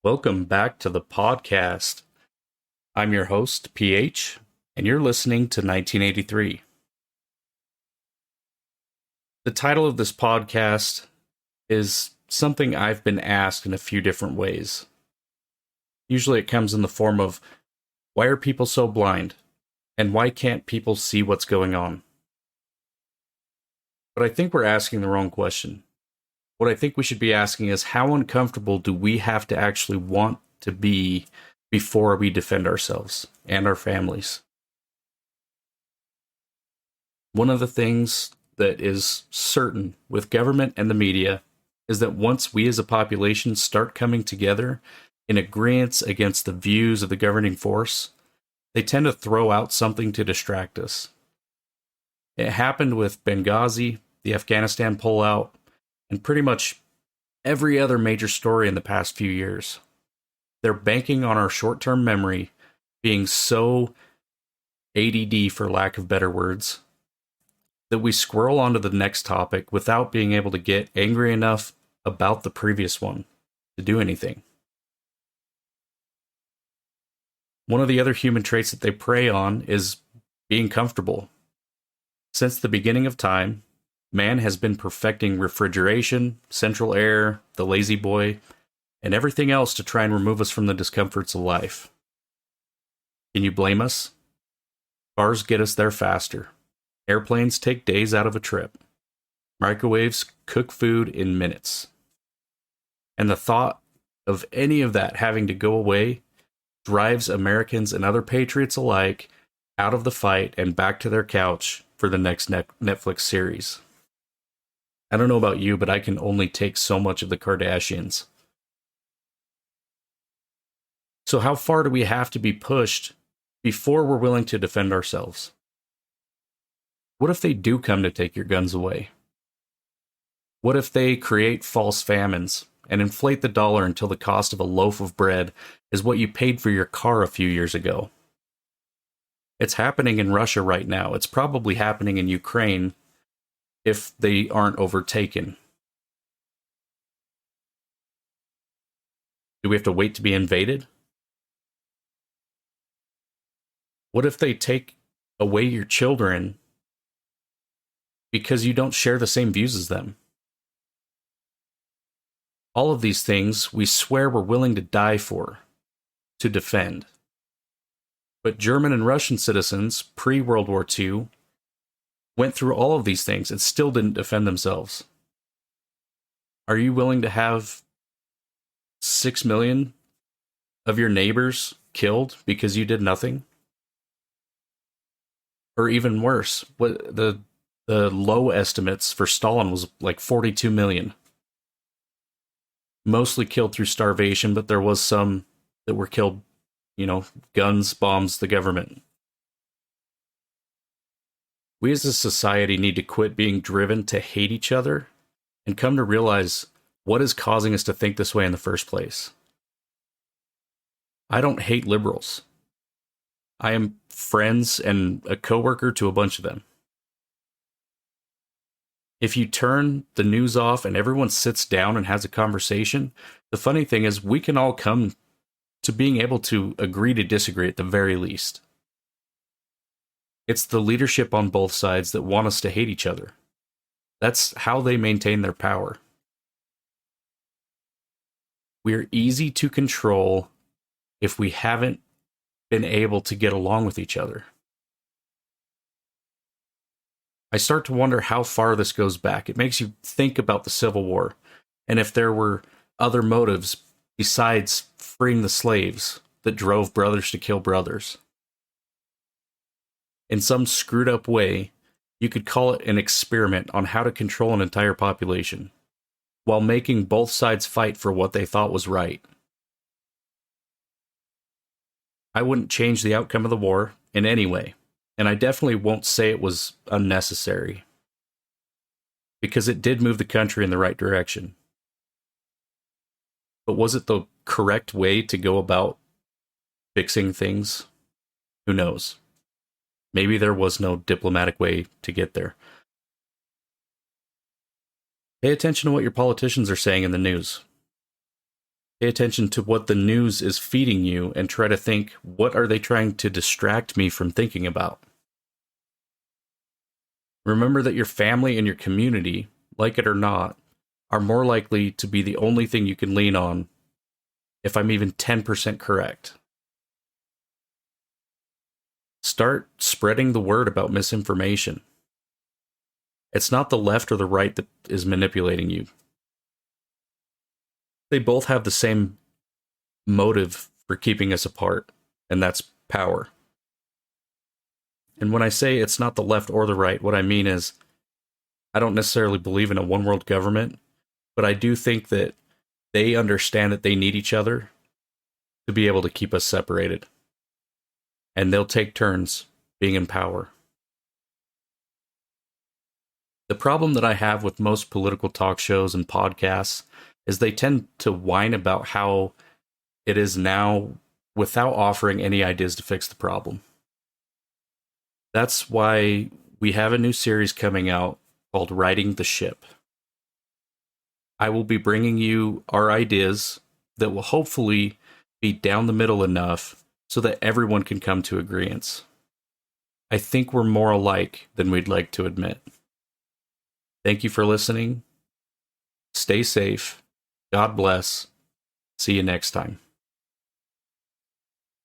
Welcome back to the podcast. I'm your host, PH, and you're listening to 1983. The title of this podcast is something I've been asked in a few different ways. Usually it comes in the form of, why are people so blind? And why can't people see what's going on? But I think we're asking the wrong question. What I think we should be asking is, how uncomfortable do we have to actually want to be before we defend ourselves and our families? One of the things that is certain with government and the media is that once we as a population start coming together in agreement against the views of the governing force, they tend to throw out something to distract us. It happened with Benghazi, the Afghanistan pullout, and pretty much every other major story in the past few years. They're banking on our short-term memory being so ADD, for lack of better words, that we squirrel onto the next topic without being able to get angry enough about the previous one to do anything. One of the other human traits that they prey on is being comfortable. Since the beginning of time, man has been perfecting refrigeration, central air, the lazy boy, and everything else to try and remove us from the discomforts of life. Can you blame us? Cars get us there faster. Airplanes take days out of a trip. Microwaves cook food in minutes. And the thought of any of that having to go away drives Americans and other patriots alike out of the fight and back to their couch for the next Netflix series. I don't know about you, but I can only take so much of the Kardashians. So how far do we have to be pushed before we're willing to defend ourselves? What if they do come to take your guns away? What if they create false famines and inflate the dollar until the cost of a loaf of bread is what you paid for your car a few years ago? It's happening in Russia right now. It's probably happening in Ukraine if they aren't overtaken. Do we have to wait to be invaded? What if they take away your children because you don't share the same views as them? All of these things we swear we're willing to die for, to defend. But German and Russian citizens pre-World War II went through all of these things and still didn't defend themselves. Are you willing to have 6 million of your neighbors killed because you did nothing? Or even worse, what the low estimates for Stalin was like 42 million. Mostly killed through starvation, but there was some that were killed, guns, bombs, the government. We as a society need to quit being driven to hate each other and come to realize what is causing us to think this way in the first place. I don't hate liberals. I am friends and a coworker to a bunch of them. If you turn the news off and everyone sits down and has a conversation, the funny thing is we can all come to being able to agree to disagree at the very least. It's the leadership on both sides that want us to hate each other. That's how they maintain their power. We're easy to control if we haven't been able to get along with each other. I start to wonder how far this goes back. It makes you think about the Civil War, and if there were other motives besides freeing the slaves that drove brothers to kill brothers. In some screwed up way, you could call it an experiment on how to control an entire population, while making both sides fight for what they thought was right. I wouldn't change the outcome of the war in any way. And I definitely won't say it was unnecessary, because it did move the country in the right direction. But was it the correct way to go about fixing things? Who knows? Maybe there was no diplomatic way to get there. Pay attention to what your politicians are saying in the news. Pay attention to what the news is feeding you and try to think, what are they trying to distract me from thinking about? Remember that your family and your community, like it or not, are more likely to be the only thing you can lean on if I'm even 10% correct. Start spreading the word about misinformation. It's not the left or the right that is manipulating you. They both have the same motive for keeping us apart, and that's power. And when I say it's not the left or the right, what I mean is I don't necessarily believe in a one world government, but I do think that they understand that they need each other to be able to keep us separated. And they'll take turns being in power. The problem that I have with most political talk shows and podcasts is they tend to whine about how it is now without offering any ideas to fix the problem. That's why we have a new series coming out called Righting the Ship. I will be bringing you our ideas that will hopefully be down the middle enough so that everyone can come to agreeance. I think we're more alike than we'd like to admit. Thank you for listening. Stay safe. God bless. See you next time.